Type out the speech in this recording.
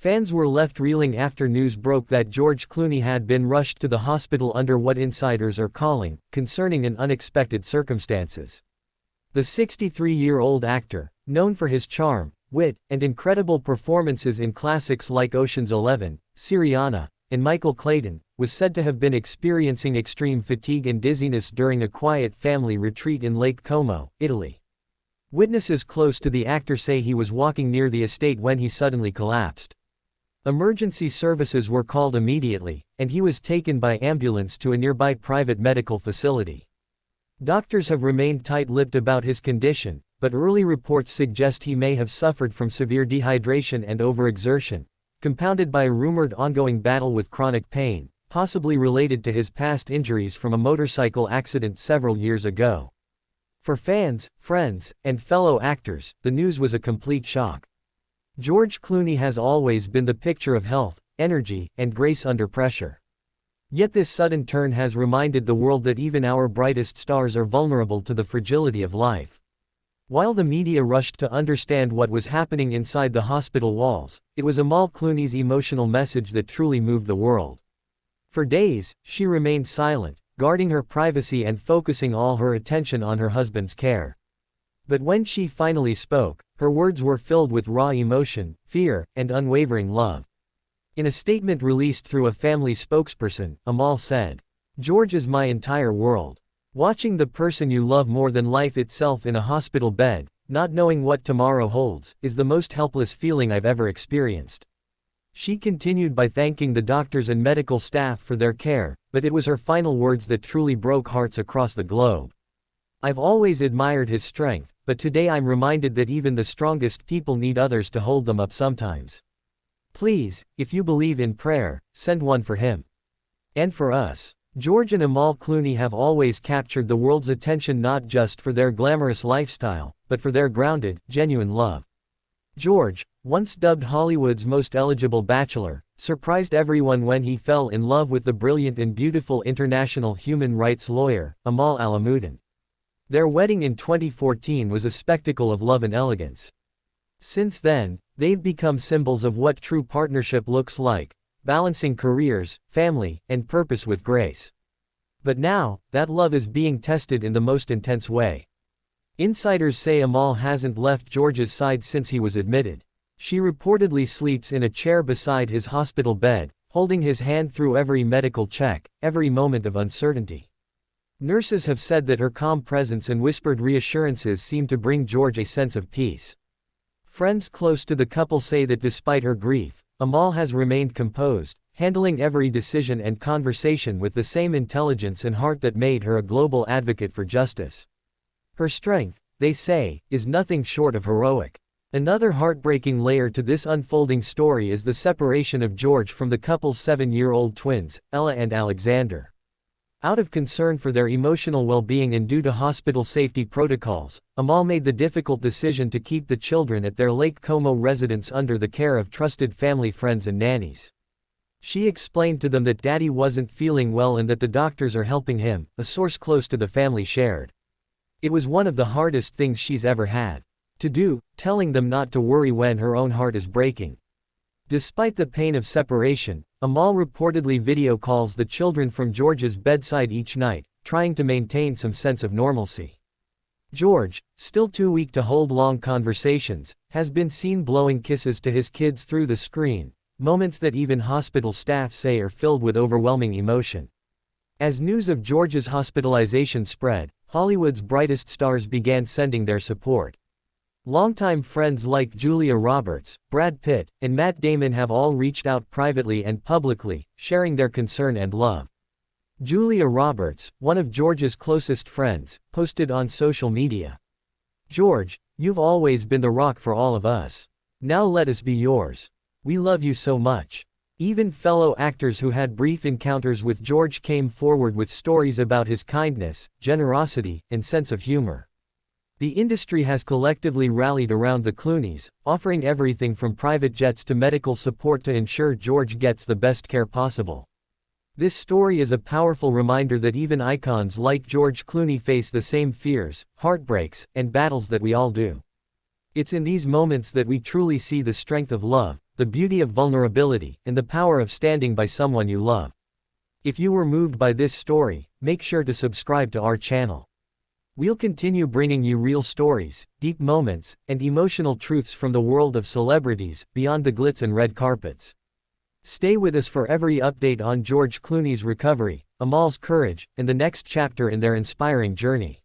Fans were left reeling after news broke that George Clooney had been rushed to the hospital under what insiders are calling concerning and unexpected circumstances. The 63-year-old actor, known for his charm, wit, and incredible performances in classics like Ocean's 11, Syriana, and Michael Clayton, was said to have been experiencing extreme fatigue and dizziness during a quiet family retreat in Lake Como, Italy. Witnesses close to the actor say he was walking near the estate when he suddenly collapsed. Emergency services were called immediately, and he was taken by ambulance to a nearby private medical facility. Doctors have remained tight-lipped about his condition, but early reports suggest he may have suffered from severe dehydration and overexertion, compounded by a rumored ongoing battle with chronic pain, possibly related to his past injuries from a motorcycle accident several years ago. For fans, friends, and fellow actors, the news was a complete shock. George Clooney has always been the picture of health, energy, and grace under pressure. Yet this sudden turn has reminded the world that even our brightest stars are vulnerable to the fragility of life. While the media rushed to understand what was happening inside the hospital walls, it was Amal Clooney's emotional message that truly moved the world. For days, she remained silent, guarding her privacy and focusing all her attention on her husband's care. But when she finally spoke, her words were filled with raw emotion, fear, and unwavering love. In a statement released through a family spokesperson, Amal said, "George is my entire world. Watching the person you love more than life itself in a hospital bed, not knowing what tomorrow holds, is the most helpless feeling I've ever experienced." She continued by thanking the doctors and medical staff for their care, but it was her final words that truly broke hearts across the globe. "I've always admired his strength, but today I'm reminded that even the strongest people need others to hold them up sometimes. Please, if you believe in prayer, send one for him. And for us." George and Amal Clooney have always captured the world's attention not just for their glamorous lifestyle, but for their grounded, genuine love. George, once dubbed Hollywood's most eligible bachelor, surprised everyone when he fell in love with the brilliant and beautiful international human rights lawyer, Amal Clooney. Their wedding in 2014 was a spectacle of love and elegance. Since then, they've become symbols of what true partnership looks like, balancing careers, family, and purpose with grace. But now, that love is being tested in the most intense way. Insiders say Amal hasn't left George's side since he was admitted. She reportedly sleeps in a chair beside his hospital bed, holding his hand through every medical check, every moment of uncertainty. Nurses have said that her calm presence and whispered reassurances seem to bring George a sense of peace. Friends close to the couple say that despite her grief, Amal has remained composed, handling every decision and conversation with the same intelligence and heart that made her a global advocate for justice. Her strength, they say, is nothing short of heroic. Another heartbreaking layer to this unfolding story is the separation of George from the couple's 7-year-old twins, Ella and Alexander. Out of concern for their emotional well-being and due to hospital safety protocols, Amal made the difficult decision to keep the children at their Lake Como residence under the care of trusted family friends and nannies. She explained to them that Daddy wasn't feeling well and that the doctors are helping him, a source close to the family shared. It was one of the hardest things she's ever had to do, telling them not to worry when her own heart is breaking. Despite the pain of separation, Amal reportedly video calls the children from George's bedside each night, trying to maintain some sense of normalcy. George, still too weak to hold long conversations, has been seen blowing kisses to his kids through the screen, moments that even hospital staff say are filled with overwhelming emotion. As news of George's hospitalization spread, Hollywood's brightest stars began sending their support. Longtime friends like Julia Roberts, Brad Pitt, and Matt Damon have all reached out privately and publicly, sharing their concern and love. Julia Roberts, one of George's closest friends, posted on social media, "George, you've always been the rock for all of us. Now let us be yours. We love you so much." Even fellow actors who had brief encounters with George came forward with stories about his kindness, generosity, and sense of humor. The industry has collectively rallied around the Clooneys, offering everything from private jets to medical support to ensure George gets the best care possible. This story is a powerful reminder that even icons like George Clooney face the same fears, heartbreaks, and battles that we all do. It's in these moments that we truly see the strength of love, the beauty of vulnerability, and the power of standing by someone you love. If you were moved by this story, make sure to subscribe to our channel. We'll continue bringing you real stories, deep moments, and emotional truths from the world of celebrities, beyond the glitz and red carpets. Stay with us for every update on George Clooney's recovery, Amal's courage, and the next chapter in their inspiring journey.